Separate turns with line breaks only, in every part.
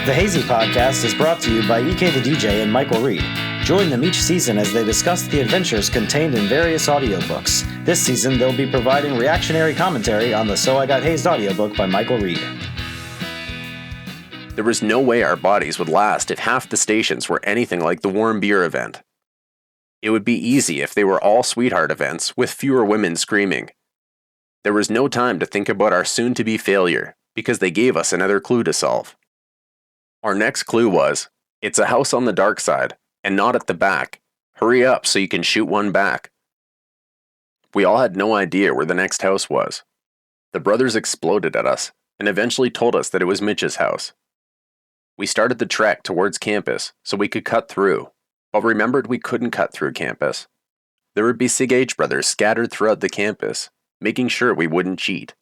The Hazy podcast is brought to you by EKtheDJ and Michael Reid. Join them each season as they discuss the adventures contained in various audiobooks. This season, they'll be providing reactionary commentary on the So I Got Hazed audiobook by Michael Reid.
There was no way our bodies would last if half the stations were anything like the warm beer event. It would be easy if they were all sweetheart events with fewer women screaming. There was no time to think about our soon-to-be failure because they gave us another clue to solve. Our next clue was, it's a house on the dark side, and not at the back. Hurry up so you can shoot one back. We all had no idea where the next house was. The brothers exploded at us, and eventually told us that it was Mitch's house. We started the trek towards campus so we could cut through, but remembered we couldn't cut through campus. There would be Sig H brothers scattered throughout the campus, making sure we wouldn't cheat.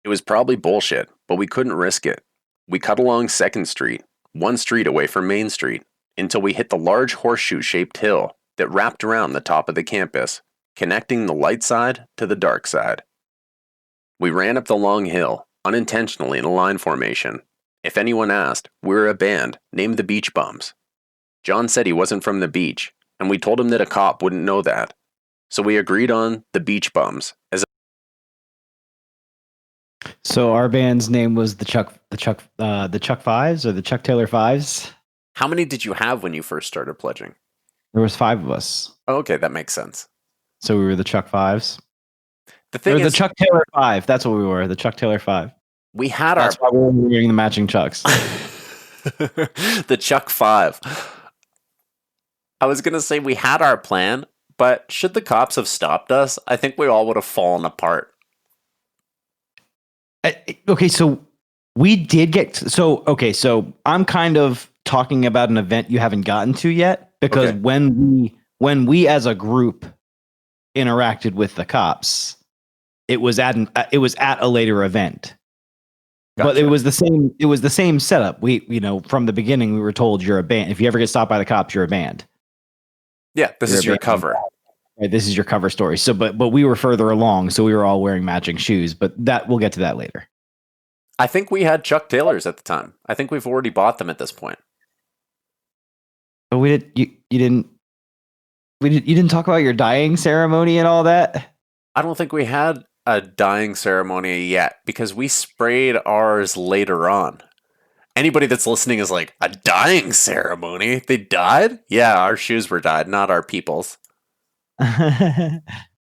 It was probably bullshit, but we couldn't risk it. We cut along 2nd Street, one street away from Main Street, until we hit the large horseshoe-shaped hill that wrapped around the top of the campus, connecting the light side to the dark side. We ran up the long hill, unintentionally in a line formation. If anyone asked, we were a band named the Beach Bums. John said he wasn't from the beach, and we told him that a cop wouldn't know that. So we agreed on the Beach Bums as a
So our band's name was the Chuck Fives or the Chuck Taylor Fives.
How many did you have when you first started pledging?
There was 5 of us.
Oh, okay, that makes sense.
So we were the Chuck Fives.
The thing is,
the Chuck Taylor 5. That's what we were. The Chuck Taylor 5.
We had
That's why we were wearing the matching Chucks.
the Chuck 5. I was going to say we had our plan, but should the cops have stopped us, I think we all would have fallen apart.
Okay, so we did get... So I'm kind of talking about an event you haven't gotten to yet, because
Okay.
when we as a group interacted with the cops, it was at a later event.
Gotcha.
But it was the same setup. We, from the beginning we were told you're a band. If you ever get stopped by the cops, you're a band.
Yeah, this
You're
is
a
your
band.
cover.
Right, this is your cover story. So but we were further along, so we were all wearing matching shoes, but we'll get to that later.
I think we had Chuck Taylors at the time. I think we've already bought them at this point.
But you didn't talk about your dying ceremony and all that?
I don't think we had a dying ceremony yet because we sprayed ours later on. Anybody that's listening is like, a dying ceremony? They died? Yeah, our shoes were dyed, not our people's.
All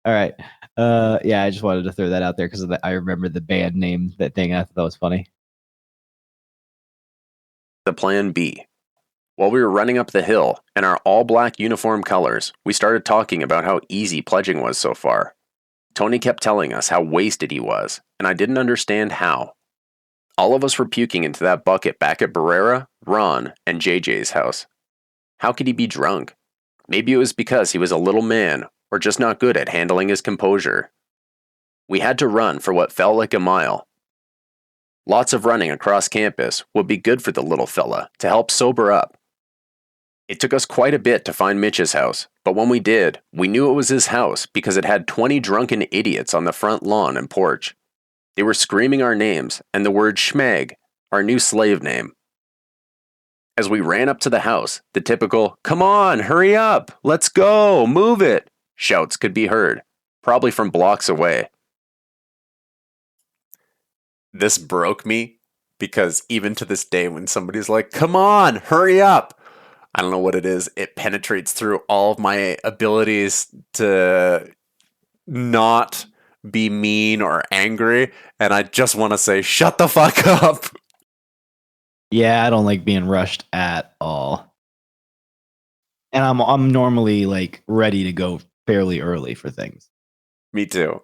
right. Yeah, I just wanted to throw that out there because I remember the band name, that thing. I thought that was funny.
The plan B. While we were running up the hill in our all-black uniform colors, we started talking about how easy pledging was so far. Tony kept telling us how wasted he was, and I didn't understand how. All of us were puking into that bucket back at Barrera, Ron, and JJ's house. How could he be drunk? Maybe it was because he was a little man, or just not good at handling his composure. We had to run for what felt like a mile. Lots of running across campus would be good for the little fella to help sober up. It took us quite a bit to find Mitch's house, but when we did, we knew it was his house because it had 20 drunken idiots on the front lawn and porch. They were screaming our names and the word schmag, our new slave name. As we ran up to the house, the typical, "Come on, hurry up, let's go, move it," shouts could be heard, probably from blocks away. This broke me because even to this day when somebody's like, "Come on, hurry up," I don't know what it is. It penetrates through all of my abilities to not be mean or angry, and I just want to say, shut the fuck up.
Yeah, I don't like being rushed at all. And I'm normally like ready to go fairly early for things.
Me too.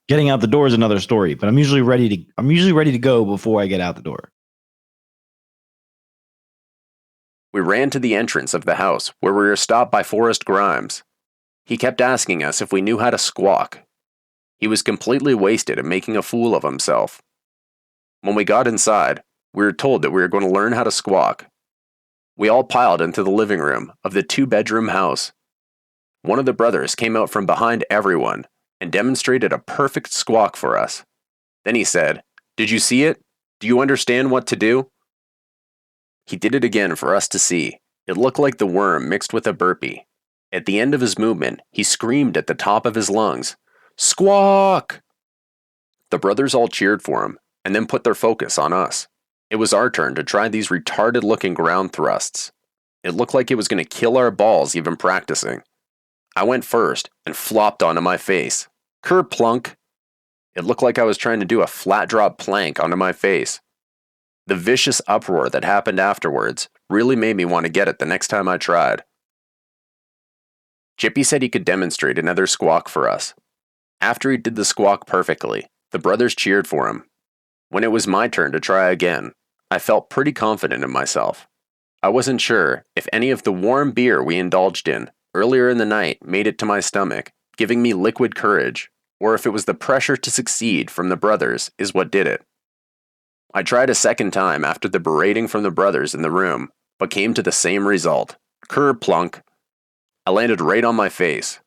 Getting out the door is another story, but I'm usually ready to go before I get out the door.
We ran to the entrance of the house where we were stopped by Forrest Grimes. He kept asking us if we knew how to squawk. He was completely wasted and making a fool of himself. When we got inside, we were told that we were going to learn how to squawk. We all piled into the living room of the 2-bedroom house. One of the brothers came out from behind everyone and demonstrated a perfect squawk for us. Then he said, "Did you see it? Do you understand what to do?" He did it again for us to see. It looked like the worm mixed with a burpee. At the end of his movement, he screamed at the top of his lungs, "Squawk!" The brothers all cheered for him, and then put their focus on us. It was our turn to try these retarded-looking ground thrusts. It looked like it was going to kill our balls even practicing. I went first and flopped onto my face. Kerplunk! It looked like I was trying to do a flat drop plank onto my face. The vicious uproar that happened afterwards really made me want to get it the next time I tried. Chippy said he could demonstrate another squawk for us. After he did the squawk perfectly, the brothers cheered for him. When it was my turn to try again, I felt pretty confident in myself. I wasn't sure if any of the warm beer we indulged in earlier in the night made it to my stomach, giving me liquid courage, or if it was the pressure to succeed from the brothers is what did it. I tried a second time after the berating from the brothers in the room, but came to the same result. Kerplunk. I landed right on my face.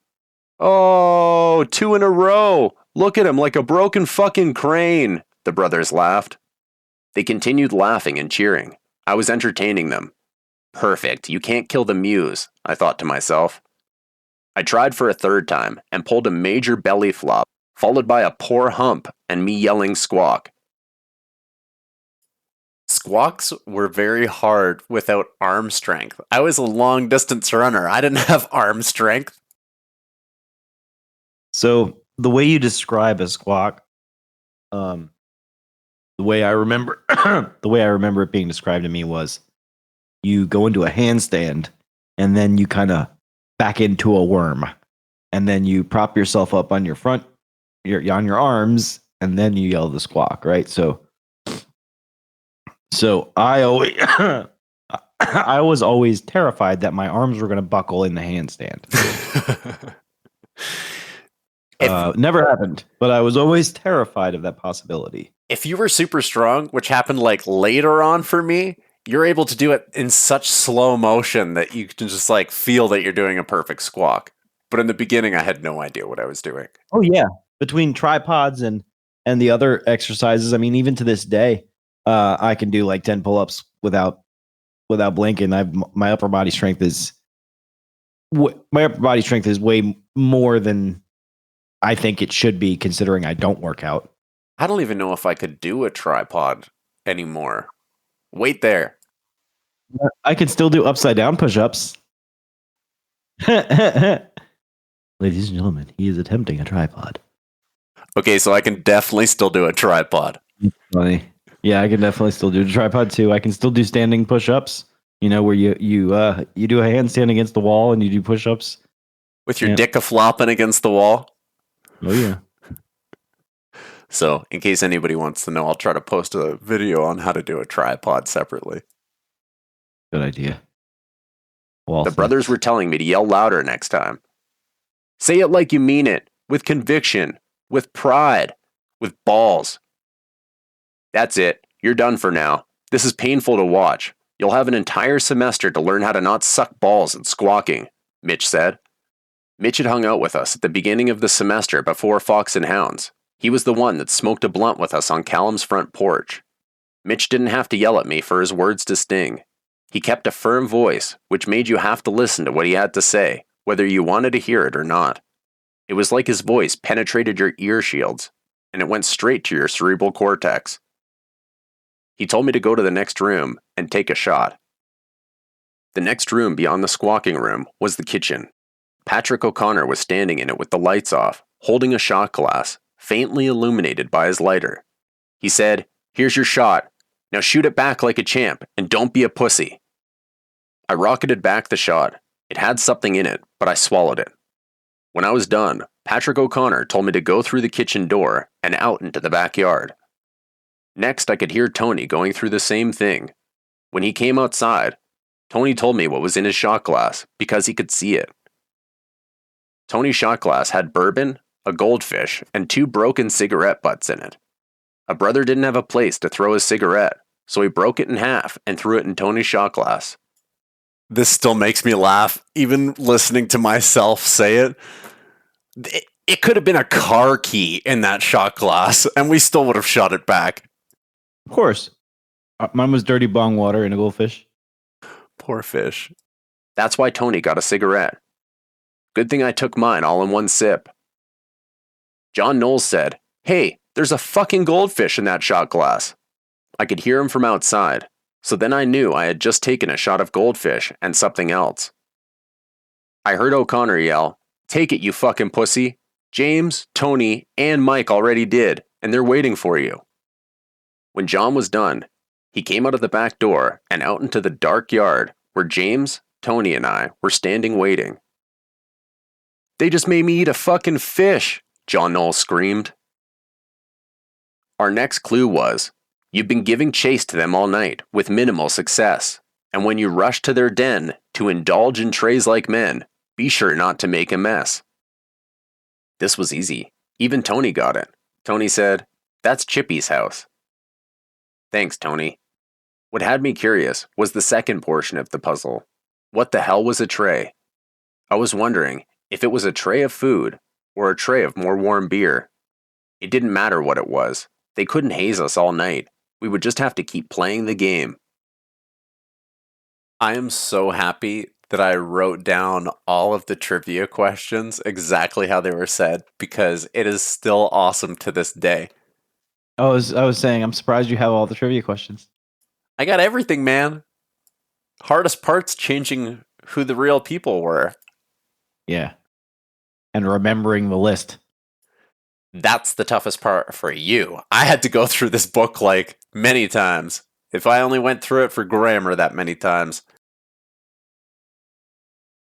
"Oh, 2 in a row! Look at him like a broken fucking crane!" The brothers laughed. They continued laughing and cheering. I was entertaining them. Perfect, you can't kill the muse, I thought to myself. I tried for a third time and pulled a major belly flop, followed by a poor hump and me yelling squawk. Squawks were very hard without arm strength. I was a long distance runner. I didn't have arm strength.
So the way you describe a squawk, the way I remember it being described to me was you go into a handstand and then you kind of back into a worm, and then you prop yourself up on your arms, and then you yell the squawk, right? So I always I was always terrified that my arms were going to buckle in the handstand. Never happened, but I was always terrified of that possibility.
If you were super strong, which happened like later on for me, you're able to do it in such slow motion that you can just like feel that you're doing a perfect squawk. But in the beginning, I had no idea what I was doing.
Oh yeah, between tripods and the other exercises, I mean, even to this day, I can do like 10 pull-ups without blinking. My upper body strength is way more than I think it should be, considering I don't work out.
I don't even know if I could do a tripod anymore. Wait there.
I can still do upside down push-ups. Ladies and gentlemen, he is attempting a tripod.
Okay, so I can definitely still do a tripod.
Funny. Yeah, I can definitely still do a tripod too. I can still do standing push-ups. You know, where you do a handstand against the wall and you do push-ups
with your dick a-flopping against the wall.
Oh yeah.
So, in case anybody wants to know, I'll try to post a video on how to do a tripod separately.
Good idea.
Well, the brothers were telling me to yell louder next time. Say it like you mean it, with conviction, with pride, with balls. That's it. You're done for now. This is painful to watch. You'll have an entire semester to learn how to not suck balls at squawking, Mitch said. Mitch had hung out with us at the beginning of the semester before Fox and Hounds. He was the one that smoked a blunt with us on Callum's front porch. Mitch didn't have to yell at me for his words to sting. He kept a firm voice, which made you have to listen to what he had to say, whether you wanted to hear it or not. It was like his voice penetrated your ear shields, and it went straight to your cerebral cortex. He told me to go to the next room and take a shot. The next room beyond the squawking room was the kitchen. Patrick O'Connor was standing in it with the lights off, holding a shot glass, faintly illuminated by his lighter. He said, "Here's your shot. Now shoot it back like a champ, and don't be a pussy." I rocketed back the shot. It had something in it, but I swallowed it. When I was done, Patrick O'Connor told me to go through the kitchen door and out into the backyard. Next, I could hear Tony going through the same thing. When he came outside, Tony told me what was in his shot glass because he could see it. Tony's shot glass had bourbon, a goldfish, and 2 broken cigarette butts in it. A brother didn't have a place to throw his cigarette, so he broke it in half and threw it in Tony's shot glass. This still makes me laugh, even listening to myself say it. It could have been a car key in that shot glass, and we still would have shot it back.
Of course. Mine was dirty bong water and a goldfish.
Poor fish. That's why Tony got a cigarette. Good thing I took mine all in one sip. John Knowles said, "Hey, there's a fucking goldfish in that shot glass." I could hear him from outside, so then I knew I had just taken a shot of goldfish and something else. I heard O'Connor yell, "Take it, you fucking pussy. James, Tony, and Mike already did, and they're waiting for you." When John was done, he came out of the back door and out into the dark yard where James, Tony, and I were standing waiting. "They just made me eat a fucking fish," John Knowles screamed. Our next clue was, you've been giving chase to them all night with minimal success, and when you rush to their den to indulge in trays like men, be sure not to make a mess. This was easy. Even Tony got it. Tony said, "That's Chippy's house." Thanks, Tony. What had me curious was the second portion of the puzzle. What the hell was a tray? I was wondering if it was a tray of food or a tray of more warm beer. It didn't matter what it was. They couldn't haze us all night. We would just have to keep playing the game. I am so happy that I wrote down all of the trivia questions exactly how they were said, because it is still awesome to this day.
I was saying, I'm surprised you have all the trivia questions.
I got everything, man. Hardest part's changing who the real people were.
Yeah. And remembering the list.
That's the toughest part for you. I had to go through this book like many times. If I only went through it for grammar that many times.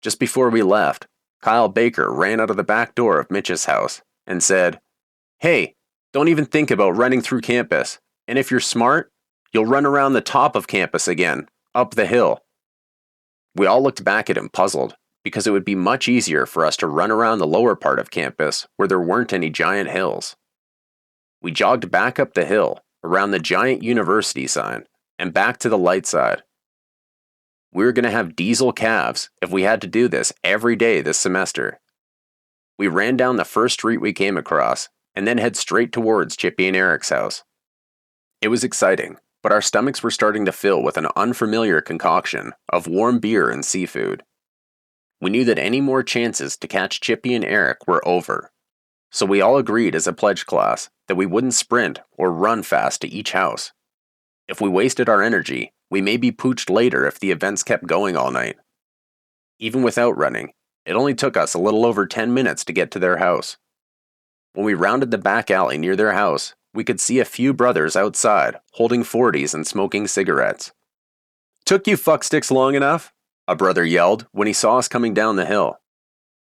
Just before we left, Kyle Baker ran out of the back door of Mitch's house and said, "Hey, don't even think about running through campus. And if you're smart, you'll run around the top of campus again, up the hill." We all looked back at him puzzled, because it would be much easier for us to run around the lower part of campus where there weren't any giant hills. We jogged back up the hill, around the giant university sign, and back to the light side. We were going to have diesel calves if we had to do this every day this semester. We ran down the first street we came across, and then head straight towards Chippy and Eric's house. It was exciting, but our stomachs were starting to fill with an unfamiliar concoction of warm beer and seafood. We knew that any more chances to catch Chippy and Eric were over, so we all agreed as a pledge class that we wouldn't sprint or run fast to each house. If we wasted our energy, we may be pooched later if the events kept going all night. Even without running, it only took us a little over 10 minutes to get to their house. When we rounded the back alley near their house, we could see a few brothers outside holding 40s and smoking cigarettes. "Took you fucksticks long enough?" a brother yelled when he saw us coming down the hill.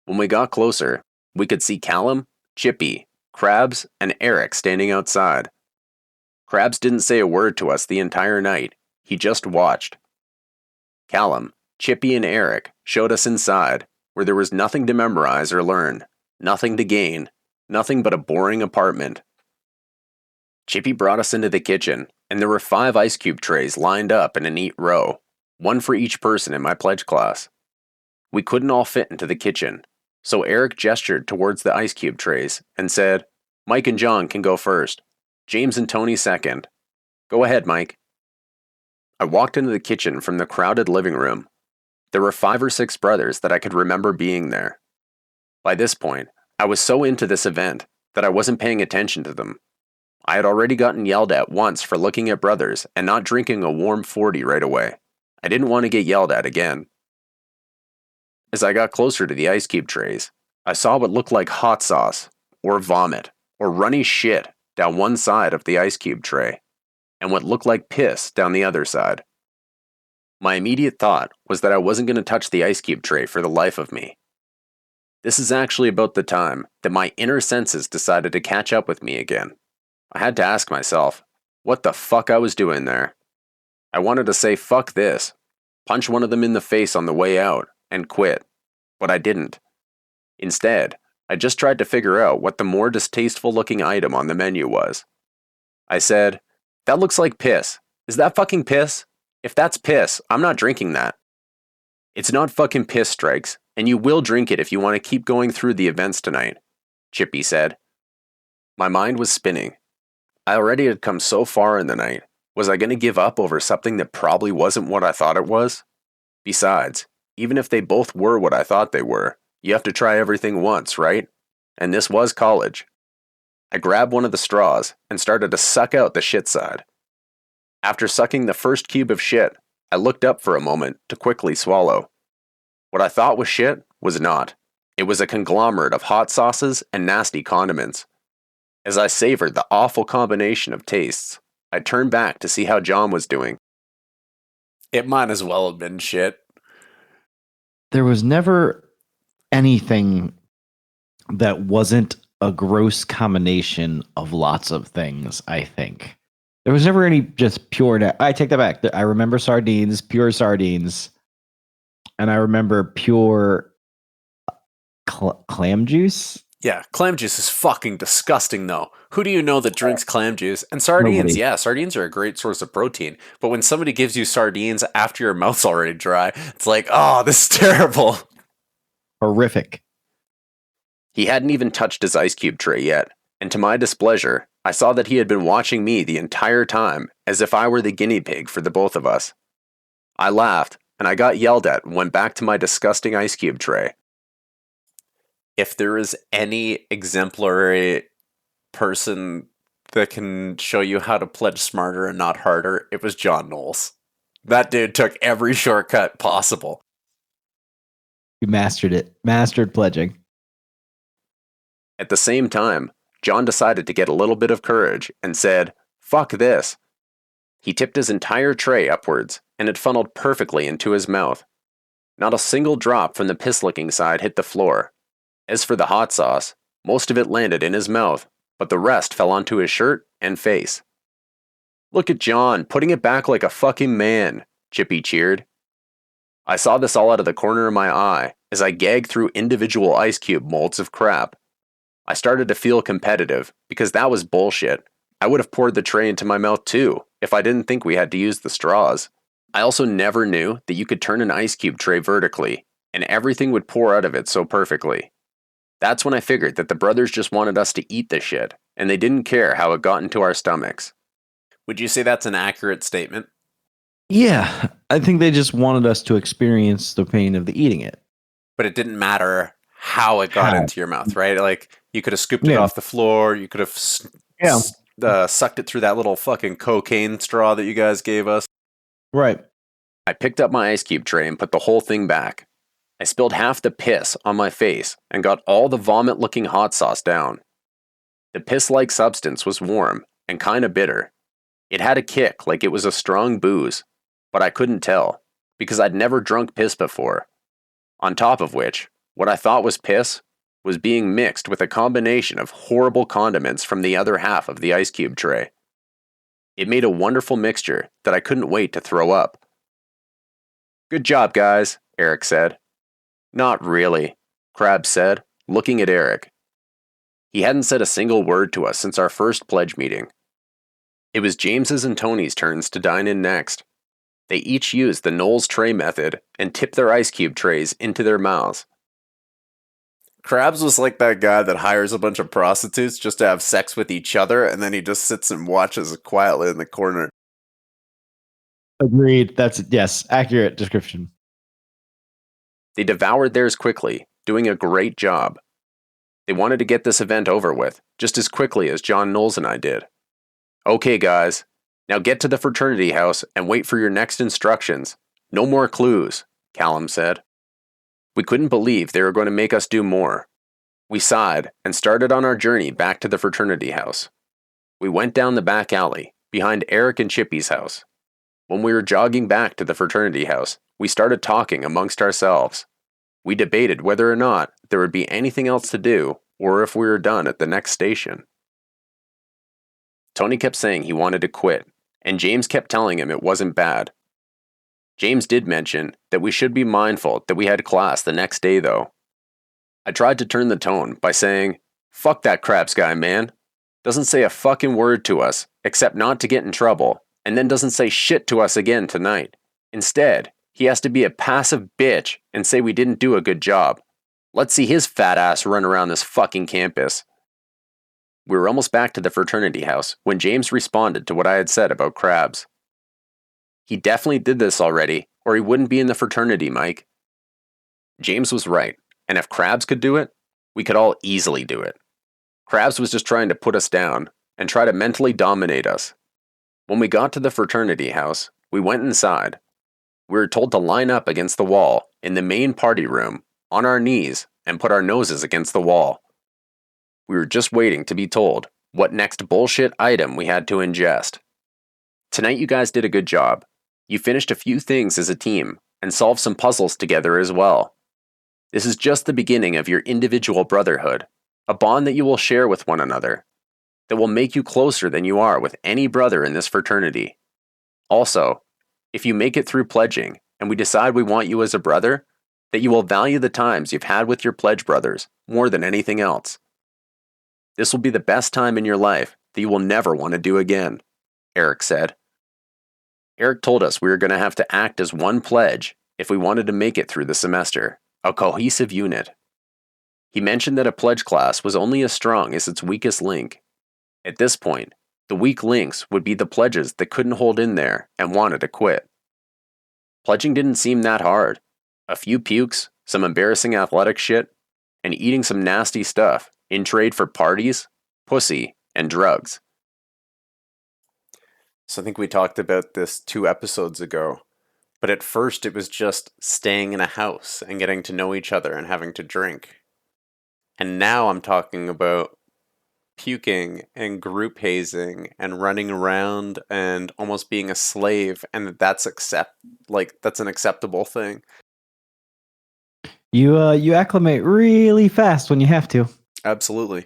When we got closer, we could see Callum, Chippy, Krabs, and Eric standing outside. Krabs didn't say a word to us the entire night. He just watched. Callum, Chippy, and Eric showed us inside, where there was nothing to memorize or learn, nothing to gain, nothing but a boring apartment. Chippy brought us into the kitchen, and there were 5 ice cube trays lined up in a neat row, one for each person in my pledge class. We couldn't all fit into the kitchen, so Eric gestured towards the ice cube trays and said, "Mike and John can go first. James and Tony second. Go ahead, Mike." I walked into the kitchen from the crowded living room. There were 5 or 6 brothers that I could remember being there. By this point, I was so into this event that I wasn't paying attention to them. I had already gotten yelled at once for looking at brothers and not drinking a warm 40 right away. I didn't want to get yelled at again. As I got closer to the ice cube trays, I saw what looked like hot sauce, or vomit, or runny shit down one side of the ice cube tray, and what looked like piss down the other side. My immediate thought was that I wasn't going to touch the ice cube tray for the life of me. This is actually about the time that my inner senses decided to catch up with me again. I had to ask myself what the fuck I was doing there. I wanted to say fuck this, punch one of them in the face on the way out, and quit, but I didn't. Instead, I just tried to figure out what the more distasteful looking item on the menu was. I said, "That looks like piss. Is that fucking piss? If that's piss, I'm not drinking that." "It's not fucking piss, Strikes, and you will drink it if you want to keep going through the events tonight," Chippy said. My mind was spinning. I already had come so far in the night. Was I going to give up over something that probably wasn't what I thought it was? Besides, even if they both were what I thought they were, you have to try everything once, right? And this was college. I grabbed one of the straws and started to suck out the shit side. After sucking the first cube of shit, I looked up for a moment to quickly swallow. What I thought was shit was not. It was a conglomerate of hot sauces and nasty condiments. As I savored the awful combination of tastes, I turned back to see how John was doing. It might as well have been shit.
There was never anything that wasn't a gross combination of lots of things, I think. There was never any just pure... I take that back. I remember sardines, pure sardines, and I remember pure clam juice.
Yeah, clam juice is fucking disgusting, though. Who do you know that drinks clam juice? And sardines,
Nobody.
Yeah, sardines are a great source of protein. But when somebody gives you sardines after your mouth's already dry, it's like, oh, this is terrible.
Horrific.
He hadn't even touched his ice cube tray yet, and to my displeasure, I saw that he had been watching me the entire time, as if I were the guinea pig for the both of us. I laughed, and I got yelled at and went back to my disgusting ice cube tray. If there is any exemplary person that can show you how to pledge smarter and not harder, it was John Knowles. That dude took every shortcut possible.
You mastered it. Mastered pledging.
At the same time, John decided to get a little bit of courage and said, "Fuck this." He tipped his entire tray upwards, and it funneled perfectly into his mouth. Not a single drop from the piss-licking side hit the floor. As for the hot sauce, most of it landed in his mouth, but the rest fell onto his shirt and face. "Look at John, putting it back like a fucking man," Chippy cheered. I saw this all out of the corner of my eye as I gagged through individual ice cube molds of crap. I started to feel competitive, because that was bullshit. I would have poured the tray into my mouth too, if I didn't think we had to use the straws. I also never knew that you could turn an ice cube tray vertically, and everything would pour out of it so perfectly. That's when I figured that the brothers just wanted us to eat the shit, and they didn't care how it got into our stomachs. Would you say that's an accurate statement?
Yeah, I think they just wanted us to experience the pain of the eating it.
But it didn't matter how it got into your mouth, right? Like, you could have scooped it off the floor, you could have sucked it through that little fucking cocaine straw that you guys gave us.
Right.
I picked up my ice cube tray and put the whole thing back. I spilled half the piss on my face and got all the vomit-looking hot sauce down. The piss-like substance was warm and kinda bitter. It had a kick like it was a strong booze, but I couldn't tell, because I'd never drunk piss before. On top of which, what I thought was piss was being mixed with a combination of horrible condiments from the other half of the ice cube tray. It made a wonderful mixture that I couldn't wait to throw up. "Good job, guys," Eric said. "Not really," Krabs said, looking at Eric. He hadn't said a single word to us since our first pledge meeting. It was James's and Tony's turns to dine in next. They each used the Knowles tray method and tipped their ice cube trays into their mouths. Krabs was like that guy that hires a bunch of prostitutes just to have sex with each other, and then he just sits and watches quietly in the corner.
Agreed. That's, yes, accurate description.
They devoured theirs quickly, doing a great job. They wanted to get this event over with, just as quickly as John Knowles and I did. "Okay, guys, now get to the fraternity house and wait for your next instructions. No more clues," Callum said. We couldn't believe they were going to make us do more. We sighed and started on our journey back to the fraternity house. We went down the back alley, behind Eric and Chippy's house. When we were jogging back to the fraternity house, we started talking amongst ourselves. We debated whether or not there would be anything else to do, or if we were done at the next station. Tony kept saying he wanted to quit, and James kept telling him it wasn't bad. James did mention that we should be mindful that we had class the next day, though. I tried to turn the tone by saying, "Fuck that Krabs guy, man. Doesn't say a fucking word to us, except not to get in trouble, and then doesn't say shit to us again tonight. Instead, he has to be a passive bitch and say we didn't do a good job. Let's see his fat ass run around this fucking campus." We were almost back to the fraternity house when James responded to what I had said about Krabs. "He definitely did this already, or he wouldn't be in the fraternity, Mike. James was right, and if Krabs could do it, we could all easily do it. Krabs was just trying to put us down and try to mentally dominate us. When we got to the fraternity house, we went inside. We were told to line up against the wall in the main party room, on our knees, and put our noses against the wall. We were just waiting to be told what next bullshit item we had to ingest. Tonight you guys did a good job. You finished a few things as a team and solved some puzzles together as well. This is just the beginning of your individual brotherhood, a bond that you will share with one another, that will make you closer than you are with any brother in this fraternity. Also, if you make it through pledging and we decide we want you as a brother, that you will value the times you've had with your pledge brothers more than anything else. This will be the best time in your life that you will never want to do again, Eric said. Eric told us we were going to have to act as one pledge if we wanted to make it through the semester, a cohesive unit. He mentioned that a pledge class was only as strong as its weakest link. At this point, the weak links would be the pledges that couldn't hold in there and wanted to quit. Pledging didn't seem that hard. A few pukes, some embarrassing athletic shit, and eating some nasty stuff in trade for parties, pussy, and drugs.
So I think we talked about this 2 episodes ago, but at first it was just staying in a house and getting to know each other and having to drink. And now I'm talking about puking and group hazing and running around and almost being a slave, and that's an acceptable thing.
You acclimate really fast when you have to.
Absolutely.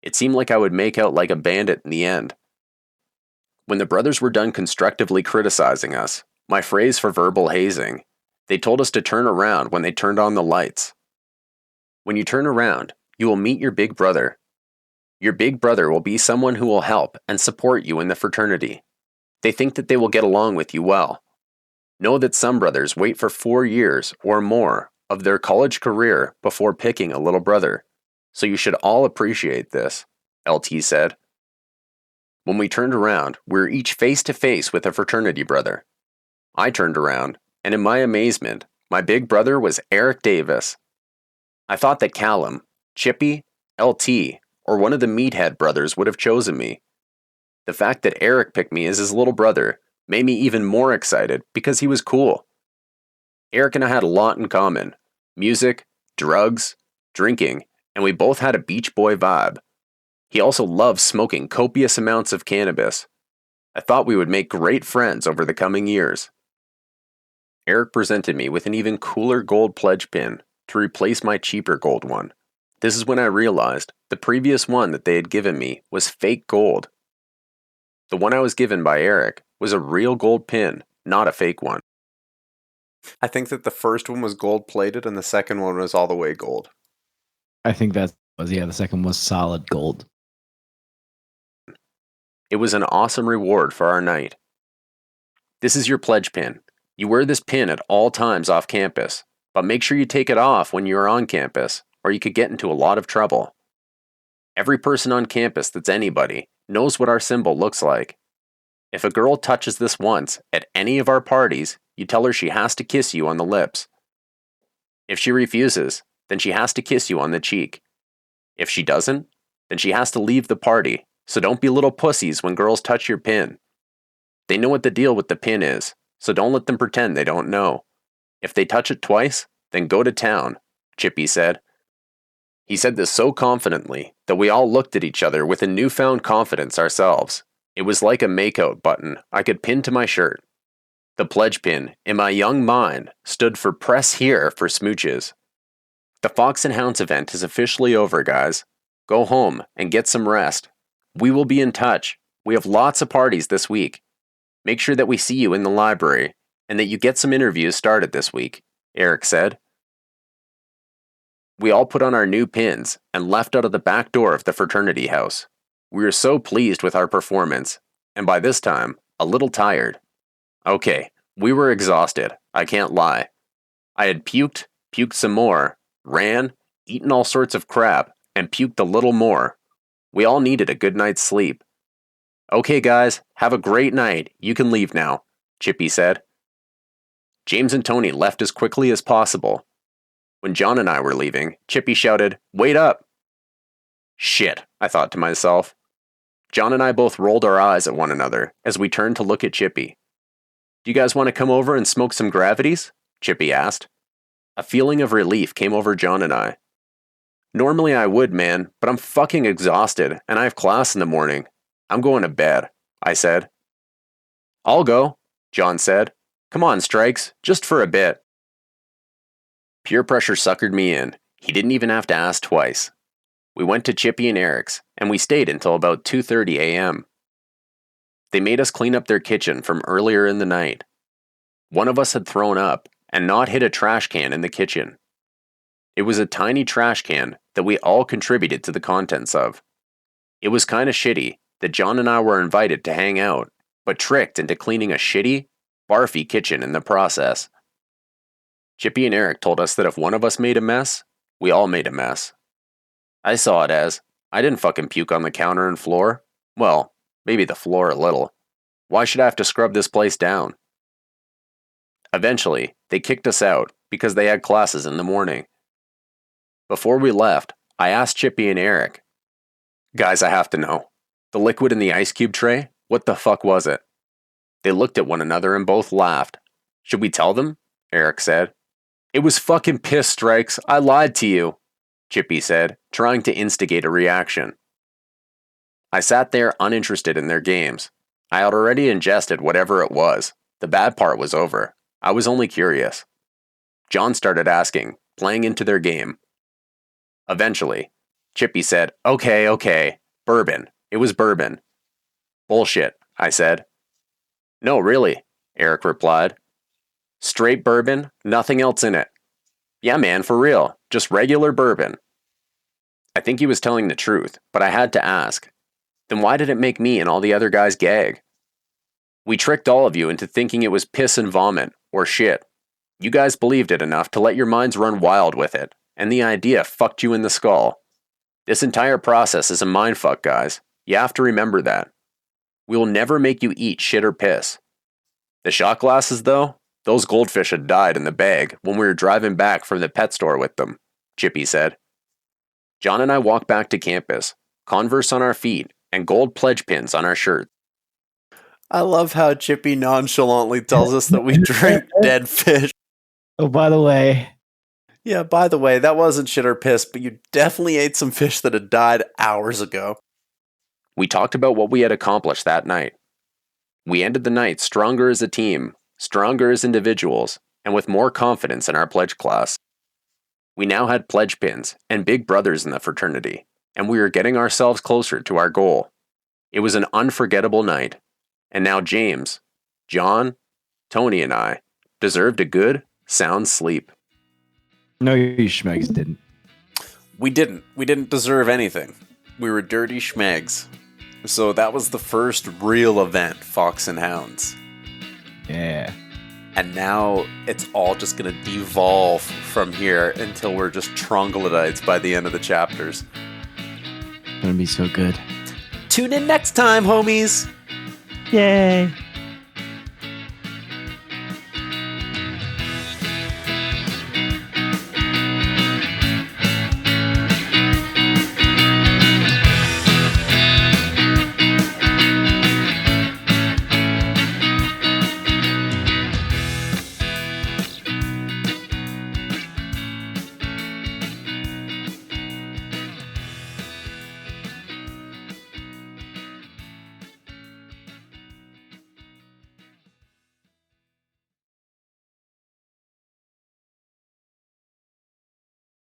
It seemed like I would make out like a bandit in the end. When the brothers were done constructively criticizing us, my phrase for verbal hazing, they told us to turn around when they turned on the lights. When you turn around, you will meet your big brother. Your big brother will be someone who will help and support you in the fraternity. They think that they will get along with you well. Know that some brothers wait for 4 years or more of their college career before picking a little brother, so you should all appreciate this, LT said. When we turned around, we were each face to face with a fraternity brother. I turned around, and in my amazement, my big brother was Eric Davis. I thought that Callum, Chippy, LT, or one of the Meathead brothers would have chosen me. The fact that Eric picked me as his little brother made me even more excited because he was cool. Eric and I had a lot in common: music, drugs, drinking, and we both had a Beach Boy vibe. He also loved smoking copious amounts of cannabis. I thought we would make great friends over the coming years. Eric presented me with an even cooler gold pledge pin to replace my cheaper gold one. This is when I realized the previous one that they had given me was fake gold. The one I was given by Eric was a real gold pin, not a fake one.
I think that the first one was gold plated and the second one was all the way gold.
I think the second was solid gold.
It was an awesome reward for our night. This is your pledge pin. You wear this pin at all times off campus, but make sure you take it off when you are on campus, or you could get into a lot of trouble. Every person on campus that's anybody knows what our symbol looks like. If a girl touches this once at any of our parties, you tell her she has to kiss you on the lips. If she refuses, then she has to kiss you on the cheek. If she doesn't, then she has to leave the party, so don't be little pussies when girls touch your pin. They know what the deal with the pin is, so don't let them pretend they don't know. If they touch it twice, then go to town, Chippy said. He said this so confidently that we all looked at each other with a newfound confidence ourselves. It was like a makeout button I could pin to my shirt. The pledge pin, in my young mind, stood for Press Here for smooches. The Fox and Hounds event is officially over, guys. Go home and get some rest. We will be in touch. We have lots of parties this week. Make sure that we see you in the library and that you get some interviews started this week, Eric said. We all put on our new pins and left out of the back door of the fraternity house. We were so pleased with our performance, and by this time, a little tired. Okay, we were exhausted, I can't lie. I had puked some more, ran, eaten all sorts of crap, and puked a little more. We all needed a good night's sleep. Okay guys, have a great night. You can leave now. Chippy said. James and Tony left as quickly as possible. When John and I were leaving, Chippy shouted, "Wait up!" Shit, I thought to myself. John and I both rolled our eyes at one another as we turned to look at Chippy. "Do you guys want to come over and smoke some gravities?" Chippy asked. A feeling of relief came over John and I. "Normally I would, man, but I'm fucking exhausted and I have class in the morning. I'm going to bed," I said. "I'll go," John said. "Come on, Strikes, just for a bit." Peer pressure suckered me in. He didn't even have to ask twice. We went to Chippy and Eric's, and we stayed until about 2:30 a.m. They made us clean up their kitchen from earlier in the night. One of us had thrown up and not hit a trash can in the kitchen. It was a tiny trash can that we all contributed to the contents of. It was kind of shitty that John and I were invited to hang out, but tricked into cleaning a shitty, barfy kitchen in the process. Chippy and Eric told us that if one of us made a mess, we all made a mess. I saw it as, I didn't fucking puke on the counter and floor. Well, maybe the floor a little. Why should I have to scrub this place down? Eventually, they kicked us out because they had classes in the morning. Before we left, I asked Chippy and Eric, "Guys, I have to know. The liquid in the ice cube tray, what the fuck was it?" They looked at one another and both laughed. "Should we tell them?" Eric said. "It was fucking piss, Strikes. I lied to you," Chippy said, trying to instigate a reaction. I sat there uninterested in their games. I had already ingested whatever it was. The bad part was over. I was only curious. John started asking, playing into their game. Eventually, Chippy said, Okay, bourbon. It was bourbon." "Bullshit," I said. "No, really," Eric replied. "Straight bourbon, nothing else in it." "Yeah, man, for real. Just regular bourbon." I think he was telling the truth, but I had to ask. Then why did it make me and all the other guys gag? "We tricked all of you into thinking it was piss and vomit, or shit. You guys believed it enough to let your minds run wild with it, and the idea fucked you in the skull. This entire process is a mindfuck, guys. You have to remember that. We will never make you eat shit or piss. The shot glasses, though, those goldfish had died in the bag when we were driving back from the pet store with them," Chippy said. John and I walked back to campus, Converse on our feet, and gold pledge pins on our shirts.
I love how Chippy nonchalantly tells us that we drank dead fish.
Oh, by the way.
Yeah, by the way, that wasn't shit or piss, but you definitely ate some fish that had died hours ago.
We talked about what we had accomplished that night. We ended the night stronger as a team, stronger as individuals, and with more confidence in our pledge class. We now had pledge pins and big brothers in the fraternity, and we were getting ourselves closer to our goal. It was an unforgettable night, and now James, John, Tony, and I deserved a good, sound sleep.
No, you schmegs didn't.
We didn't. We didn't deserve anything. We were dirty schmegs. So that was the first real event, Fox and Hounds.
Yeah.
And now it's all just going to devolve from here until we're just troglodytes by the end of the chapters.
Gonna be so good.
Tune in next time, homies!
Yay!